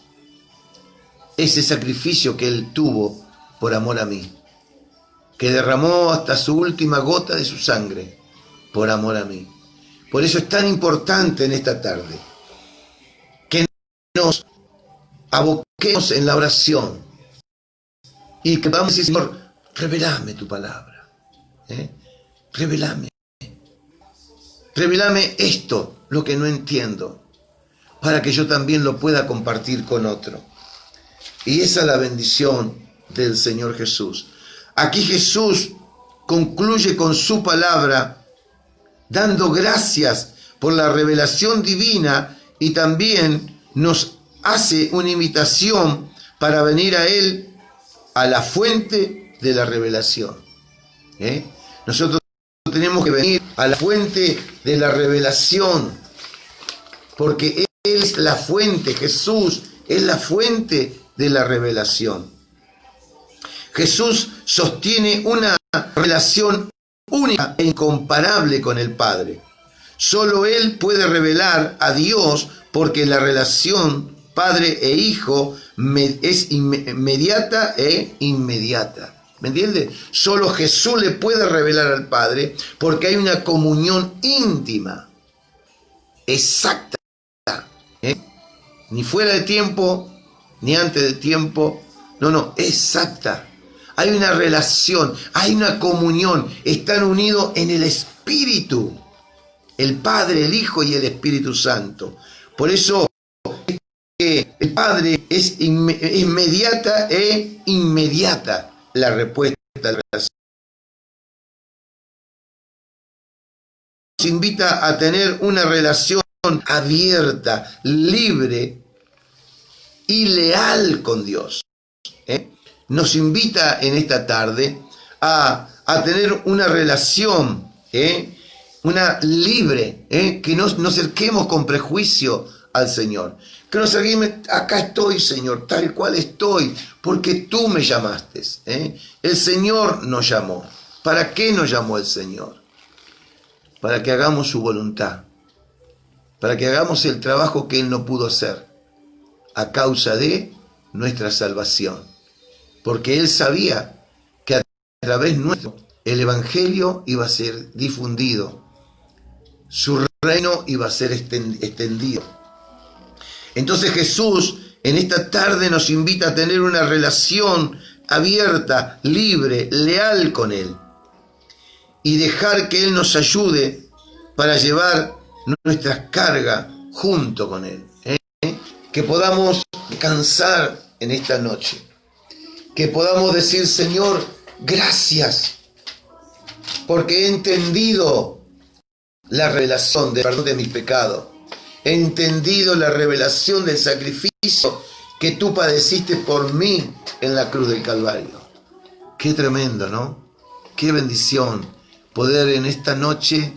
ese sacrificio que Él tuvo por amor a mí, que derramó hasta su última gota de su sangre por amor a mí. Por eso es tan importante en esta tarde que nos aboquemos en la oración y que vamos a decir, Señor, revelame tu palabra, revelame esto, lo que no entiendo, para que yo también lo pueda compartir con otro. Y esa es la bendición del Señor Jesús. Aquí Jesús concluye con su palabra dando gracias por la revelación divina, y también nos hace una invitación para venir a Él, a la fuente de la revelación. Nosotros tenemos que venir a la fuente de la revelación, porque Él es la fuente, Jesús es la fuente de la revelación. Jesús sostiene una relación única e incomparable con el Padre. Solo Él puede revelar a Dios, porque la relación Padre e Hijo es inmediata e inmediata. ¿Me entiende? Solo Jesús le puede revelar al Padre, porque hay una comunión íntima, exacta, ni fuera de tiempo, ni antes de tiempo, no, exacta. Hay una relación, hay una comunión, están unidos en el Espíritu, el Padre, el Hijo y el Espíritu Santo. Por eso el Padre es inmediata e inmediata la respuesta a la relación. Nos invita a tener una relación abierta, libre y leal con Dios. Nos invita en esta tarde a tener una relación, una libre, que no nos acerquemos con prejuicio al Señor. Que nos acerquemos, acá estoy, Señor, tal cual estoy, porque tú me llamaste. El Señor nos llamó. ¿Para qué nos llamó el Señor? Para que hagamos su voluntad, para que hagamos el trabajo que Él no pudo hacer, a causa de nuestra salvación. Porque Él sabía que a través nuestro el Evangelio iba a ser difundido, su reino iba a ser extendido. Entonces Jesús en esta tarde nos invita a tener una relación abierta, libre, leal con Él, y dejar que Él nos ayude para llevar nuestras cargas junto con Él. Que podamos descansar en esta noche. Que podamos decir, Señor, gracias, porque he entendido la revelación del perdón de mis pecados. He entendido la revelación del sacrificio que tú padeciste por mí en la cruz del Calvario. Qué tremendo, ¿no? Qué bendición poder en esta noche,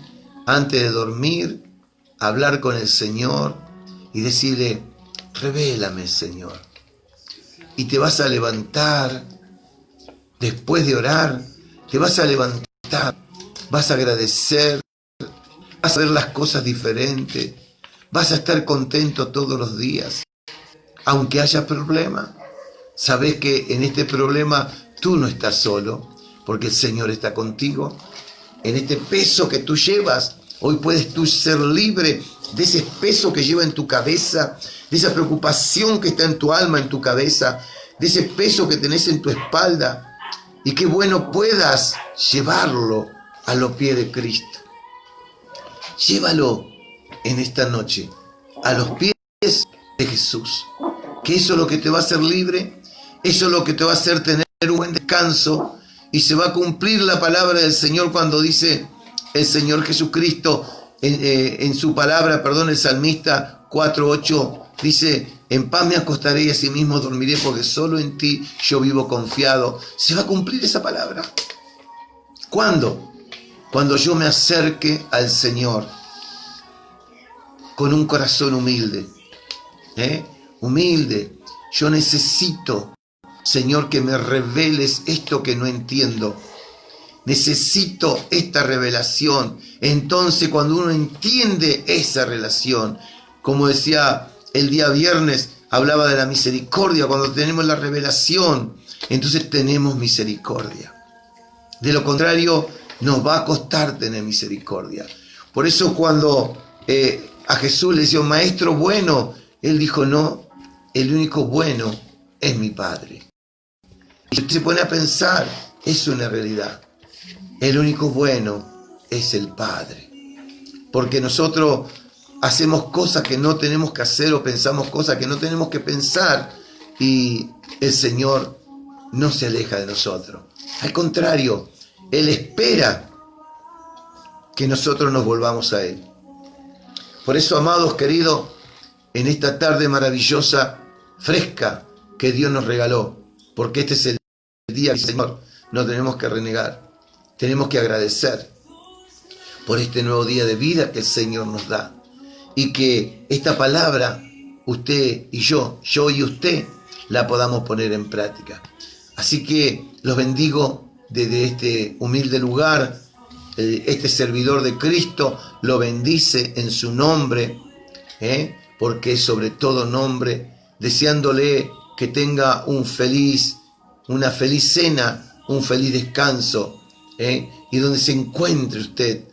antes de dormir, hablar con el Señor y decirle, revélame, Señor. Y te vas a levantar, después de orar, te vas a levantar, vas a agradecer, vas a ver las cosas diferentes, vas a estar contento todos los días. Aunque haya problema, sabes que en este problema tú no estás solo, porque el Señor está contigo. En este peso que tú llevas, hoy puedes tú ser libre de ese peso que lleva en tu cabeza, de esa preocupación que está en tu alma, en tu cabeza, de ese peso que tenés en tu espalda, y qué bueno puedas llevarlo a los pies de Cristo. Llévalo en esta noche a los pies de Jesús, que eso es lo que te va a hacer libre, eso es lo que te va a hacer tener un buen descanso, y se va a cumplir la palabra del Señor cuando dice el Señor Jesucristo en su palabra, el salmista 4:8 dice, en paz me acostaré y asimismo dormiré, porque solo en ti yo vivo confiado. Se va a cumplir esa palabra. ¿Cuándo? Cuando yo me acerque al Señor con un corazón humilde. Humilde. Yo necesito, Señor, que me reveles esto que no entiendo. Necesito esta revelación. Entonces, cuando uno entiende esa relación, como decía el día viernes, hablaba de la misericordia. Cuando tenemos la revelación, entonces tenemos misericordia. De lo contrario, nos va a costar tener misericordia. Por eso cuando a Jesús le decía, maestro bueno, él dijo, no, el único bueno es mi Padre. Y usted se pone a pensar, es una realidad. El único bueno es el Padre. Porque nosotros hacemos cosas que no tenemos que hacer o pensamos cosas que no tenemos que pensar, y el Señor no se aleja de nosotros. Al contrario, Él espera que nosotros nos volvamos a Él. Por eso, amados queridos, en esta tarde maravillosa, fresca, que Dios nos regaló, porque este es el día que el Señor no tenemos que renegar, tenemos que agradecer por este nuevo día de vida que el Señor nos da, y que esta palabra, usted y yo y usted, la podamos poner en práctica. Así que los bendigo desde este humilde lugar. Este servidor de Cristo lo bendice en su nombre, porque es sobre todo nombre, deseándole que tenga una feliz cena, un feliz descanso, y donde se encuentre usted,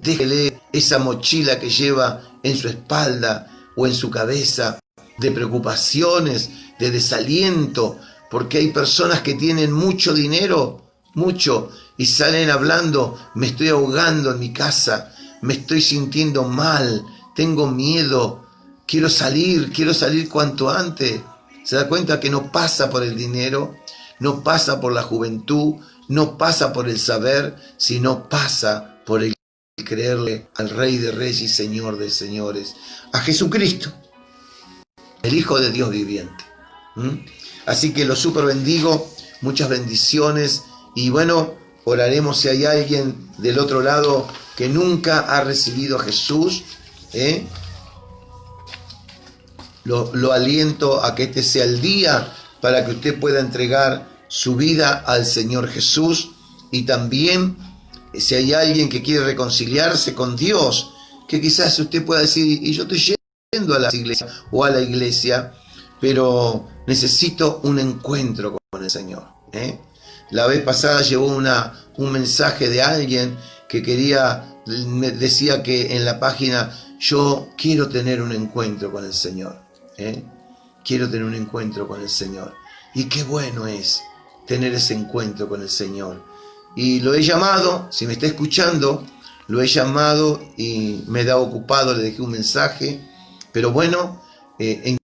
déjele esa mochila que lleva en su espalda o en su cabeza de preocupaciones, de desaliento, porque hay personas que tienen mucho dinero, mucho, y salen hablando, me estoy ahogando en mi casa, me estoy sintiendo mal, tengo miedo, quiero salir cuanto antes. Se da cuenta que no pasa por el dinero, no pasa por la juventud, no pasa por el saber, sino pasa por el creerle al Rey de Reyes y Señor de Señores, a Jesucristo, el Hijo de Dios viviente. Así que lo super bendigo, muchas bendiciones, y bueno, oraremos si hay alguien del otro lado que nunca ha recibido a Jesús. Lo aliento a que este sea el día para que usted pueda entregar su vida al Señor Jesús. Y también, si hay alguien que quiere reconciliarse con Dios, que quizás usted pueda decir, y yo estoy yendo a la iglesia o a la iglesia, pero necesito un encuentro con el Señor. La vez pasada llegó un mensaje de alguien que decía que en la página, yo quiero tener un encuentro con el Señor. Quiero tener un encuentro con el Señor. Y qué bueno es tener ese encuentro con el Señor. Y lo he llamado, si me está escuchando, Lo he llamado y me da ocupado, le dejé un mensaje, pero bueno,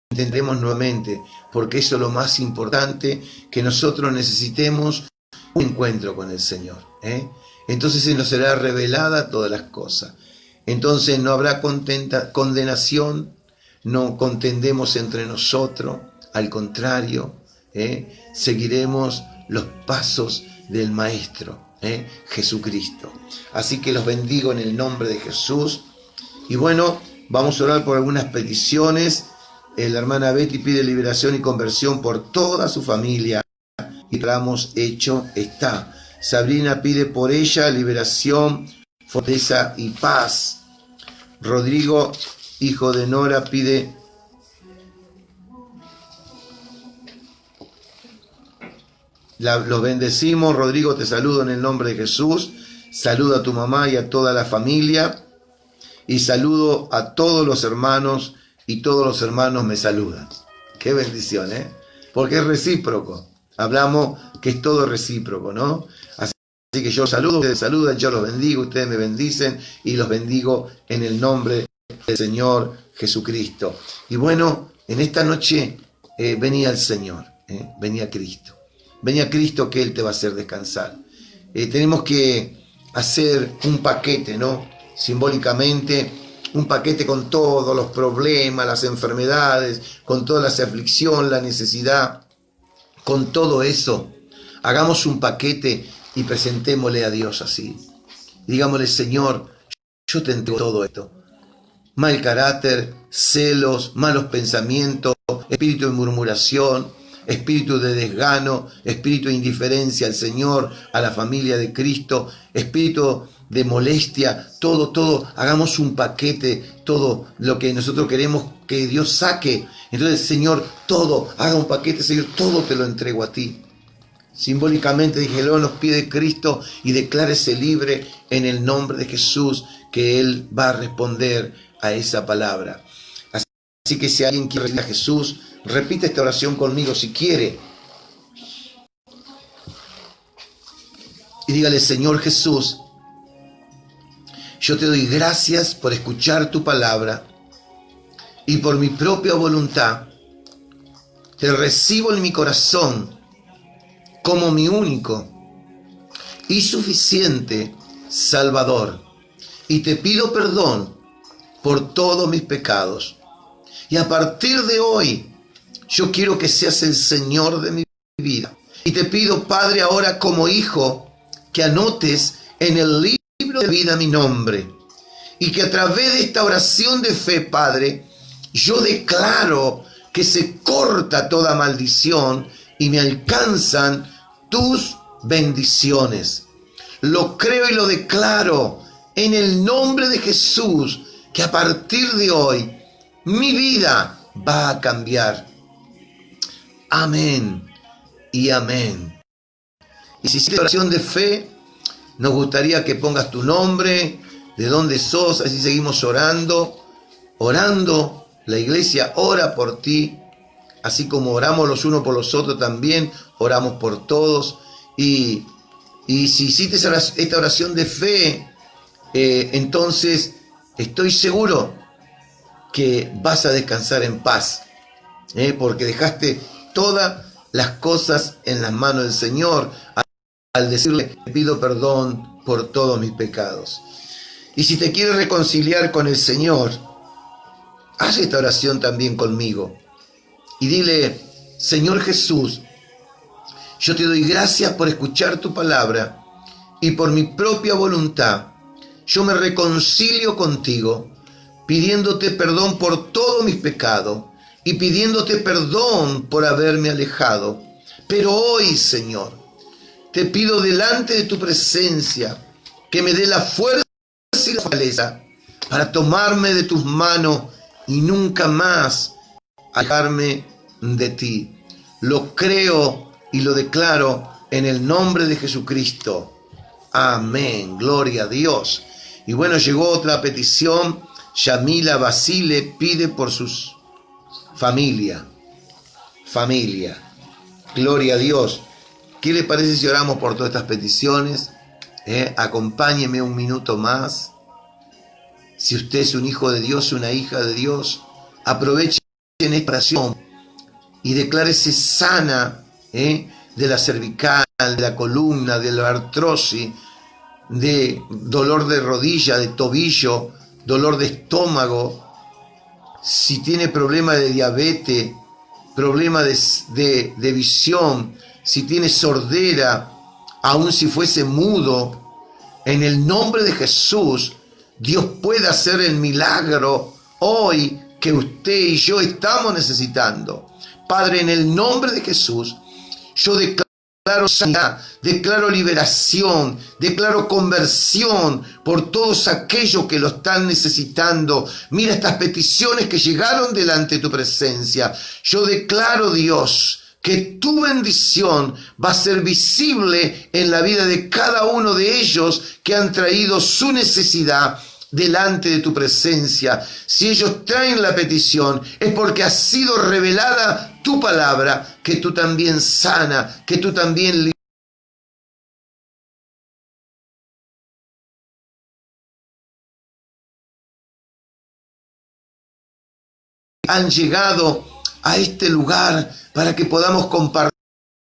intentaremos nuevamente, porque eso es lo más importante, que nosotros necesitemos un encuentro con el Señor. Entonces se nos será revelada todas las cosas. Entonces no habrá condenación, no contendemos entre nosotros, al contrario, seguiremos los pasos del Maestro, Jesucristo. Así que los bendigo en el nombre de Jesús. Y bueno, vamos a orar por algunas peticiones. La hermana Betty pide liberación y conversión por toda su familia. Y oramos, hecho está. Sabrina pide por ella liberación, fortaleza y paz. Rodrigo, hijo de Nora, pide los bendecimos. Rodrigo, te saludo en el nombre de Jesús. Saludo a tu mamá y a toda la familia. Y saludo a todos los hermanos, y todos los hermanos me saludan. Qué bendición, porque es recíproco. Hablamos que es todo recíproco, ¿no? Así que yo saludo, ustedes saludan, yo los bendigo, ustedes me bendicen y los bendigo en el nombre del Señor Jesucristo. Y bueno, en esta noche venía el Señor, venía Cristo. Venía Cristo, que Él te va a hacer descansar. Tenemos que hacer un paquete, ¿no? Simbólicamente, un paquete con todos los problemas, las enfermedades, con toda la aflicción, la necesidad. Con todo eso, hagamos un paquete y presentémosle a Dios así. Digámosle, Señor, yo te entrego todo esto. Mal carácter, celos, malos pensamientos, espíritu de murmuración, espíritu de desgano, espíritu de indiferencia al Señor, a la familia de Cristo, espíritu de molestia, todo, hagamos un paquete, todo lo que nosotros queremos que Dios saque. Entonces, Señor, todo, haga un paquete, Señor, todo te lo entrego a ti. Simbólicamente, dije, lo nos pide Cristo y declárese libre en el nombre de Jesús, que Él va a responder a esa palabra. Así que si alguien quiere recibir a Jesús, repite esta oración conmigo si quiere. Y dígale, Señor Jesús, yo te doy gracias por escuchar tu palabra y por mi propia voluntad. Te recibo en mi corazón como mi único y suficiente Salvador. Y te pido perdón por todos mis pecados. Y a partir de hoy, yo quiero que seas el Señor de mi vida. Y te pido, Padre, ahora como hijo, que anotes en el libro de vida mi nombre. Y que a través de esta oración de fe, Padre, yo declaro que se corta toda maldición y me alcanzan tus bendiciones. Lo creo y lo declaro en el nombre de Jesús, que a partir de hoy mi vida va a cambiar. Amén y amén. Y si hiciste oración de fe, nos gustaría que pongas tu nombre, de dónde sos, así seguimos orando. La iglesia ora por ti, así como oramos los unos por los otros, también oramos por todos. Y si hiciste esta oración de fe, entonces estoy seguro que vas a descansar en paz, porque dejaste todas las cosas en las manos del Señor al decirle, te pido perdón por todos mis pecados. Y si te quieres reconciliar con el Señor, haz esta oración también conmigo y dile, Señor Jesús, yo te doy gracias por escuchar tu palabra y por mi propia voluntad. Yo me reconcilio contigo, pidiéndote perdón por todos mis pecados y pidiéndote perdón por haberme alejado. Pero hoy, Señor, te pido delante de tu presencia que me dé la fuerza y la fortaleza para tomarme de tus manos y nunca más alejarme de ti. Lo creo y lo declaro en el nombre de Jesucristo. Amén. Gloria a Dios. Y bueno, llegó otra petición. Yamila Basile pide por sus familia. Gloria a Dios. ¿Qué le parece si oramos por todas estas peticiones? Acompáñeme un minuto más. Si usted es un hijo de Dios, una hija de Dios, aprovechen esta oración y declárese sana de la cervical, de la columna, de la artrosis, de dolor de rodilla, de tobillo, dolor de estómago. Si tiene problema de diabetes, problema de visión, si tiene sordera, aun si fuese mudo, en el nombre de Jesús, Dios puede hacer el milagro hoy que usted y yo estamos necesitando. Padre, en el nombre de Jesús, yo declaro sanidad, declaro liberación, declaro conversión por todos aquellos que lo están necesitando. Mira estas peticiones que llegaron delante de tu presencia. Yo declaro, Dios, que tu bendición va a ser visible en la vida de cada uno de ellos que han traído su necesidad delante de tu presencia. Si ellos traen la petición, es porque ha sido revelada tu palabra, que tú también sana, que tú también han llegado a este lugar para que podamos compartir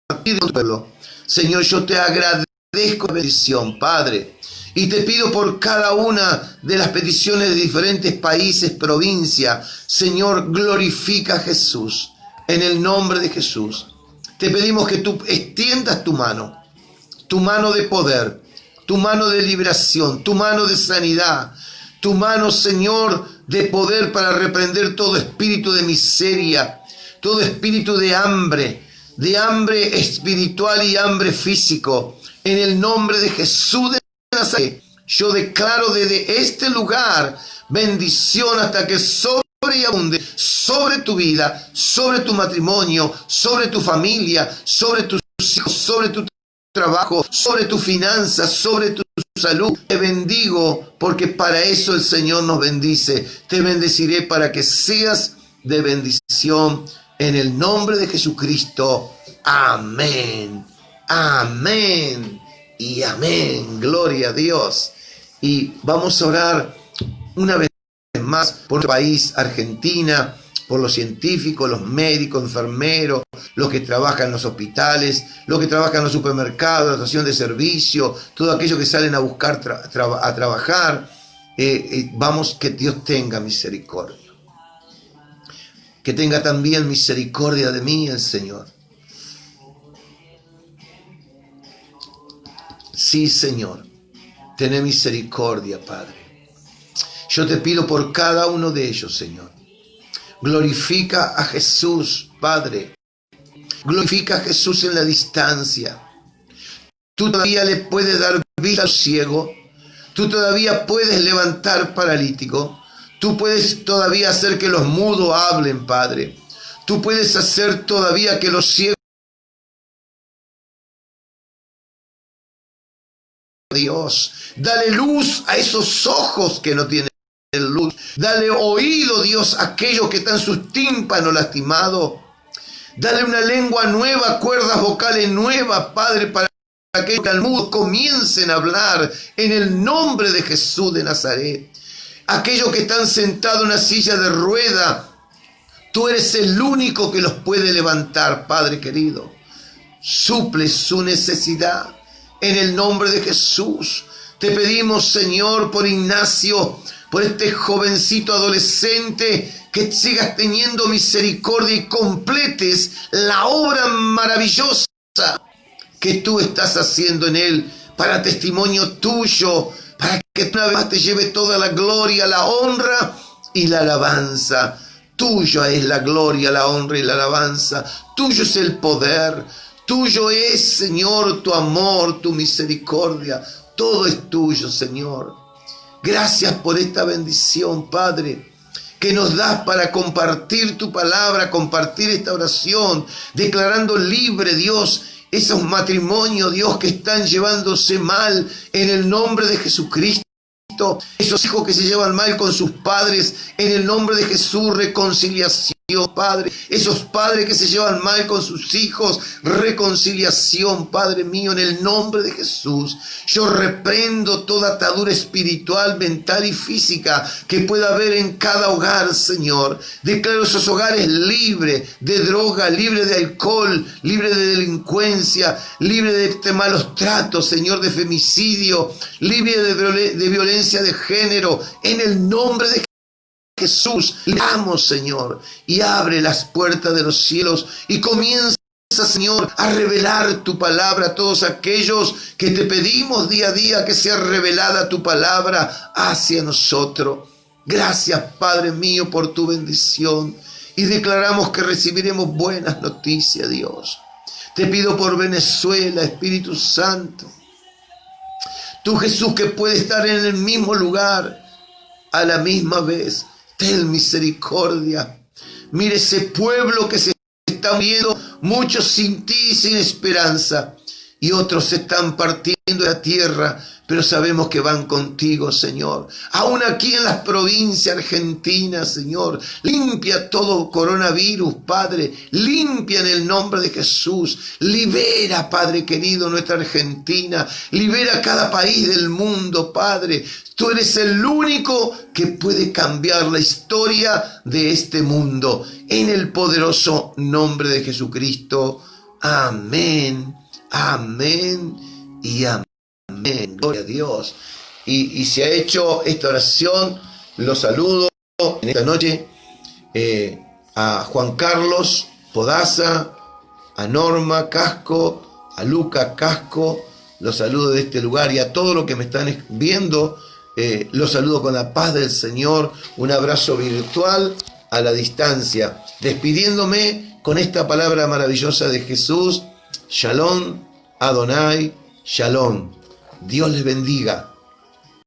con tu pueblo. Señor, yo te agradezco la bendición, Padre, y te pido por cada una de las peticiones de diferentes países, provincias. Señor, glorifica a Jesús. En el nombre de Jesús, te pedimos que tú extiendas tu mano de poder, tu mano de liberación, tu mano de sanidad, tu mano, Señor, de poder para reprender todo espíritu de miseria, todo espíritu de hambre espiritual y hambre físico. En el nombre de Jesús de Nazaret, yo declaro desde este lugar bendición hasta que sobre y abunde sobre tu vida, sobre tu matrimonio, sobre tu familia, sobre tus hijos, sobre tu trabajo, sobre tu finanzas, sobre tu salud. Te bendigo porque para eso el Señor nos bendice. Te bendeciré para que seas de bendición en el nombre de Jesucristo. Amén. Amén y amén. Gloria a Dios. Y vamos a orar una vez más por el país, Argentina, por los científicos, los médicos, enfermeros, los que trabajan en los hospitales, los que trabajan en los supermercados, la estación de servicio, todos aquellos que salen a buscar a trabajar. Vamos, que Dios tenga misericordia. Que tenga también misericordia de mí el Señor. Sí, Señor, ten misericordia, Padre. Yo te pido por cada uno de ellos, Señor. Glorifica a Jesús, Padre. Glorifica a Jesús en la distancia. Tú todavía le puedes dar vida al ciego. Tú todavía puedes levantar paralítico. Tú puedes todavía hacer que los mudos hablen, Padre. Tú puedes hacer todavía que los ciegos... Dios, dale luz a esos ojos que no tienen luz. Dale oído, Dios, a aquellos que están sus tímpanos lastimados. Dale una lengua nueva, cuerdas vocales nuevas, Padre, para que aquellos que al mudo comiencen a hablar en el nombre de Jesús de Nazaret. Aquellos que están sentados en una silla de rueda, tú eres el único que los puede levantar, Padre querido. Suple su necesidad en el nombre de Jesús. Te pedimos, Señor, por Ignacio, por este jovencito adolescente, que sigas teniendo misericordia y completes la obra maravillosa que tú estás haciendo en él, para testimonio tuyo, para que una vez más te lleve toda la gloria, la honra y la alabanza. Tuya es la gloria, la honra y la alabanza. Tuyo es el poder. Tuyo es, Señor, tu amor, tu misericordia. Todo es tuyo, Señor. Gracias por esta bendición, Padre, que nos das para compartir tu palabra, compartir esta oración, declarando libre, Dios, esos matrimonios, Dios, que están llevándose mal en el nombre de Jesucristo. Esos hijos que se llevan mal con sus padres, en el nombre de Jesús, reconciliación. Padre, esos padres que se llevan mal con sus hijos, reconciliación, Padre mío, en el nombre de Jesús. Yo reprendo toda atadura espiritual, mental y física que pueda haber en cada hogar, Señor. Declaro esos hogares libres de droga, libres de alcohol, libres de delincuencia, libres de malos tratos, Señor, de femicidio, libres de violencia de género, en el nombre de Jesús. Le amo, Señor, y abre las puertas de los cielos y comienza, Señor, a revelar tu palabra a todos aquellos que te pedimos día a día que sea revelada tu palabra hacia nosotros. Gracias, Padre mío, por tu bendición, y declaramos que recibiremos buenas noticias, Dios. Te pido por Venezuela, Espíritu Santo. Tú, Jesús, que puedes estar en el mismo lugar a la misma vez. Ten misericordia. Mire ese pueblo que se está muriendo, muchos sin ti y sin esperanza, y otros se están partiendo de la tierra, pero sabemos que van contigo, Señor. Aún aquí en las provincias argentinas, Señor, limpia todo coronavirus, Padre. Limpia en el nombre de Jesús. Libera, Padre querido, nuestra Argentina. Libera cada país del mundo, Padre. Tú eres el único que puede cambiar la historia de este mundo. En el poderoso nombre de Jesucristo. Amén, amén y amén. Gloria a Dios. Y se ha hecho esta oración. Los saludo en esta noche a Juan Carlos Podaza, a Norma Casco, a Luca Casco. Los saludo de este lugar, y a todos los que me están viendo. Los saludo con la paz del Señor. Un abrazo virtual a la distancia, despidiéndome con esta palabra maravillosa de Jesús. Shalom, Adonai, Shalom. Dios les bendiga.